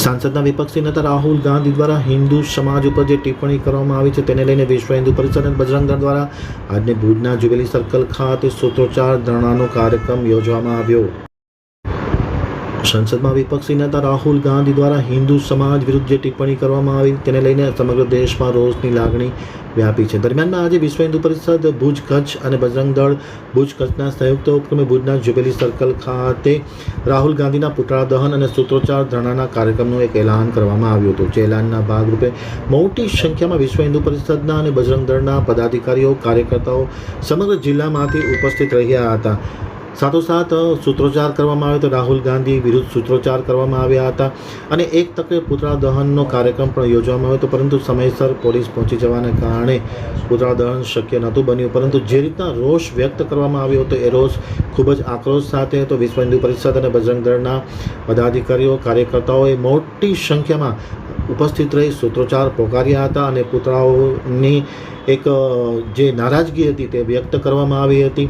सांसदના વિપક્ષી નેતા રાહુલ ગાંધી દ્વારા હિન્દુ સમાજ ઉપર જે ટિપ્પણી કરવામાં આવી છે તેને લઈને વિશ્વ હિન્દુ પરિષદ અને બજરંગ દળ દ્વારા આજને ભુજના જ્યુબિલી સર્કલ ખાતે સૂત્રોચ્ચાર ધરણાનો કાર્યક્રમ યોજવામાં આવ્યો। સંસદમાં વિપક્ષી નેતા રાહુલ ગાંધી દ્વારા હિન્દુ સમાજ વિરુદ્ધ જે ટિપ્પણી કરવામાં આવી તેને લઈને સમગ્ર દેશમાં રોષની લાગણી વ્યાપી છે। દરમિયાનમાં આજે વિશ્વ હિન્દુ પરિષદ ભુજ કચ્છ અને બજરંગ દળ ભુજ કચ્છના સંયુક્ત ઉપક્રમે ભુજના જ્યુબિલી સર્કલ ખાતે રાહુલ ગાંધીના પુતળા દહન અને સૂત્રોચ્ચાર ધરણાના કાર્યક્રમનું એક એલાન કરવામાં આવ્યું હતું। જે એલાનના ભાગરૂપે મોટી સંખ્યામાં વિશ્વ હિન્દુ પરિષદના અને બજરંગ દળના પદાધિકારીઓ કાર્યકર્તાઓ સમગ્ર જિલ્લામાંથી ઉપસ્થિત રહ્યા હતા। સાથોસાથ સૂત્રોચ્ચાર કરવામાં આવ્યો તો રાહુલ ગાંધી વિરુદ્ધ સૂત્રોચ્ચાર કરવામાં આવ્યા હતા અને એક તકે પુતળા દહનનો કાર્યક્રમ પણ યોજવામાં આવ્યો હતો, પરંતુ સમયસર પોલીસ પહોંચી જવાને કારણે પુતળા દહન શક્ય નહોતું બન્યું। પરંતુ જે રીતના રોષ વ્યક્ત કરવામાં આવ્યો હતો એ રોષ ખૂબ જ આક્રોશ સાથે હતો। વિશ્વ હિન્દુ પરિષદ અને બજરંગ દળના પદાધિકારીઓ કાર્યકર્તાઓએ મોટી સંખ્યામાં ઉપસ્થિત રહી સૂત્રોચ્ચાર પોકાર્યા હતા અને પુતળાઓની એક જે નારાજગી હતી તે વ્યક્ત કરવામાં આવી હતી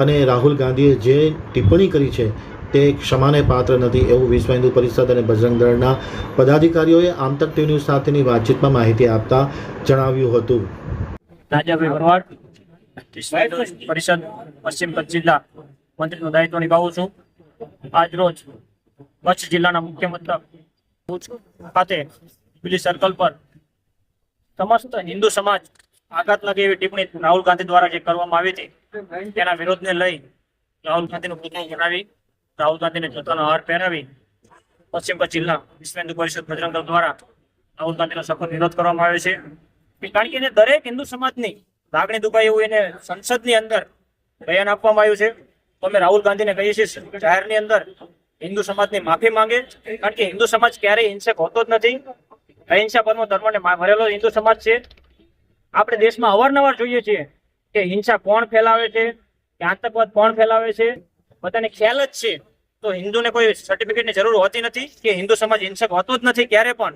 અને રાહુલ ગાંધીએ જે ટિપ્પણી કરી છે તે ક્ષમાને પાત્ર નથી એવું વિશ્વ હિન્દુ પરિષદ અને બજરંગ દળના પદાધિકારીઓએ આમતક ટીવી ન્યૂઝ સાથેની વાતચીતમાં માહિતી આપતા જણાવ્યું હતું। નાજાભાઈ ભરવાડ, વિશ્વ હિન્દુ પરિષદ પશ્ચિમ કચ્છ જિલ્લા મંત્રીનું દાયિત્વ નિભાવું છું। આજ રોજ કચ્છ જિલ્લાના મુખ્ય મથક ભુજ ખાતે જ્યુબિલી સર્કલ પર સમસ્ત હિન્દુ સમાજ આઘાત લાગે એવી ટિપ્પણી રાહુલ ગાંધી દ્વારા જે કરવામાં આવી હતી તેના વિરોધને લઈ રાહુલ ગાંધીનું પુતળું બનાવી રાહુલ ગાંધીને જૂતાનો હાર પહેરાવી પશ્ચિમ કચ્છ જિલ્લા વિશ્વ હિન્દુ પરિષદ બજરંગ દળ દ્વારા રાહુલ ગાંધીનો સખત વિરોધ કરવામાં આવ્યો છે, કારણ કે એને દરેક હિન્દુ સમાજની લાગણી દુભાઈ એવું એને સંસદની અંદર બયાન આપવામાં આવ્યું છે। તો અમે રાહુલ ગાંધીને કહીએ છીએ જાહેરની અંદર હિન્દુ સમાજની માફી માંગે, કારણ કે હિન્દુ સમાજ ક્યારેય હિંસક હોતો જ નથી। અહિંસા પરમો ધર્મને ભરેલો હિન્દુ સમાજ છે। આપણે દેશમાં અવારનવાર જોઈએ છીએ કે હિંસા કોણ ફેલાવે છે, કે આતંકવાદ કોણ ફેલાવે છે, બધાને ખ્યાલ જ છે। તો હિન્દુને કોઈ સર્ટિફિકેટની જરૂર હોતી નથી કે હિન્દુ સમાજ હિંસક હોતો જ નથી ક્યારે પણ,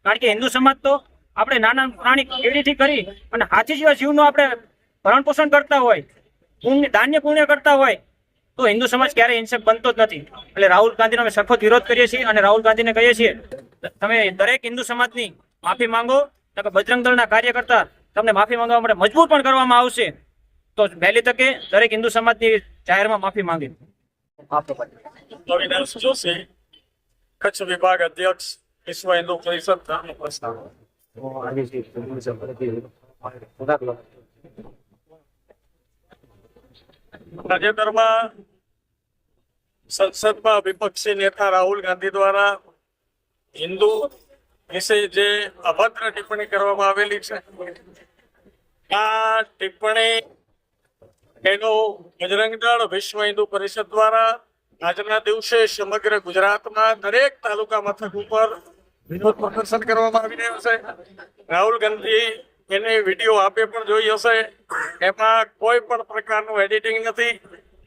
કારણ કે હિન્દુ સમાજ તો આપણે નાના પ્રાણી કેડીથી કરી અને હાથી જેવા જીવનું આપણે ભરણ પોષણ કરતા હોય, દાન્ય પુણ્ય કરતા હોય, તો હિન્દુ સમાજ ક્યારે હિંસક બનતો જ નથી। એટલે રાહુલ ગાંધીનો અમે સખત વિરોધ કરીએ છીએ અને રાહુલ ગાંધીને કહીએ છીએ તમે દરેક હિન્દુ સમાજની માફી માંગો, તો બજરંગ દળના કાર્યકર્તા તમને માફી માંગવા માટે મજબૂર પણ કરવામાં આવશે। તો વહેલી તકે દરેક હિન્દુ સમાજની જાહેરમાં માફી માંગે। અવિનાશ જોશી, કચ્છ વિભાગ અધ્યક્ષ, વિશ્વ હિન્દુ પરિષદ ધર્મ પ્રસ્થાન। તાજેતરમાં સંસદમાં વિપક્ષી નેતા રાહુલ ગાંધી દ્વારા હિન્દુ વિશે જે અભદ્ર ટિપ્પણી કરવામાં આવેલી છે, આ ટિપ્પણી એનો બજરંગ દળ વિશ્વ હિન્દુ પરિષદ દ્વારા આજના દિવસે સમગ્ર ગુજરાતમાં દરેક તાલુકા મથક ઉપર વિરોધ પ્રદર્શન કરવામાં આવી રહ્યું છે। રાહુલ ગાંધી એને વિડીયો આપે પણ જોઈ હશે, એમાં કોઈ પણ પ્રકારનું એડિટિંગ નથી।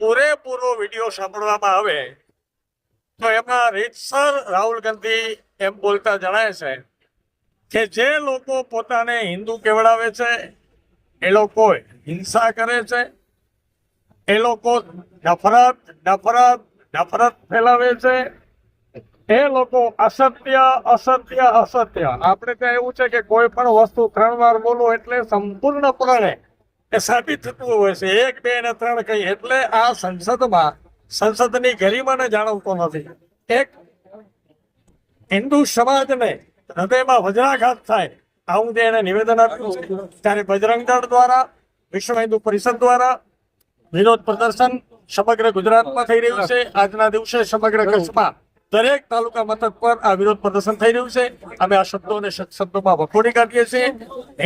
પૂરેપૂરો વિડીયો સાંભળવામાં આવે તો એમાં રીતસર રાહુલ ગાંધી એમ બોલતા જણાય છે કે જે લોકો પોતાને હિન્દુ કહેવડાવે છે એ લોકો હિંસા કરે છે, એ લોકો નફરત ફેલાવે છે, એ લોકો અસત્ય આપણે ત્યાં એવું છે કે કોઈ પણ વસ્તુ 3 વાર બોલો એટલે સંપૂર્ણપણે એ સાબિત થતું હોય છે। 1, 2 અને 3 કહી એટલે આ સંસદની ગરિમાને જાળવતો નથી। એક હિન્દુ સમાજને હૃદયમાં વજ્રાઘાત થાય આવું જે એને નિવેદન આપ્યું છે, ત્યારે બજરંગ દળ દ્વારા વિશ્વ હિન્દુ પરિષદ દ્વારા વિરોધ પ્રદર્શન સમગ્ર ગુજરાતમાં થઈ રહ્યું છે। આજના દિવસે સમગ્ર કચ્છમાં દરેક તાલુકા મથક પર આ વિરોધ પ્રદર્શન થઈ રહ્યું છે। અમે આ શબ્દોને શબ્દોમાં વખોડી કાઢીએ છીએ।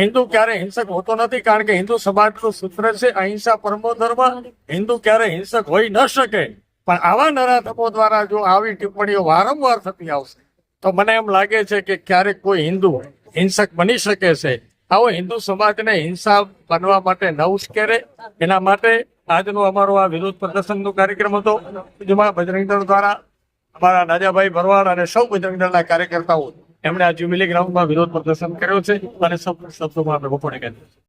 હિન્દુ ક્યારે હિંસક હોતો નથી, કારણ કે હિન્દુ સમાજનું સૂત્ર છે અહિંસા પરમો ધર્મ। હિન્દુ ક્યારે હિંસક હોઈ ન શકે, પણ આવા નરાધમો દ્વારા જો આવી ટિપ્પણીઓ વારંવાર થતી આવશે તો મને એમ લાગે છે કે ક્યારેક કોઈ હિન્દુ હિંસક બની શકે છે। આવો હિન્દુ સમાજને હિંસા બનવા માટે ન ઉશ્કેરે, એના માટે આજનો અમારો આ વિરોધ પ્રદર્શનનો કાર્યક્રમ હતો, જેમાં બજરંગ દળ દ્વારા અમારા નાજાભાઈ ભરવાડ અને સૌ બજરંગ દળના કાર્યકર્તાઓ એમણે આ જ્યુબિલી ગ્રાઉન્ડમાં વિરોધ પ્રદર્શન કર્યો છે અને સૌ શબ્દોમાં અમે વખોડી કાઢ્યું છે।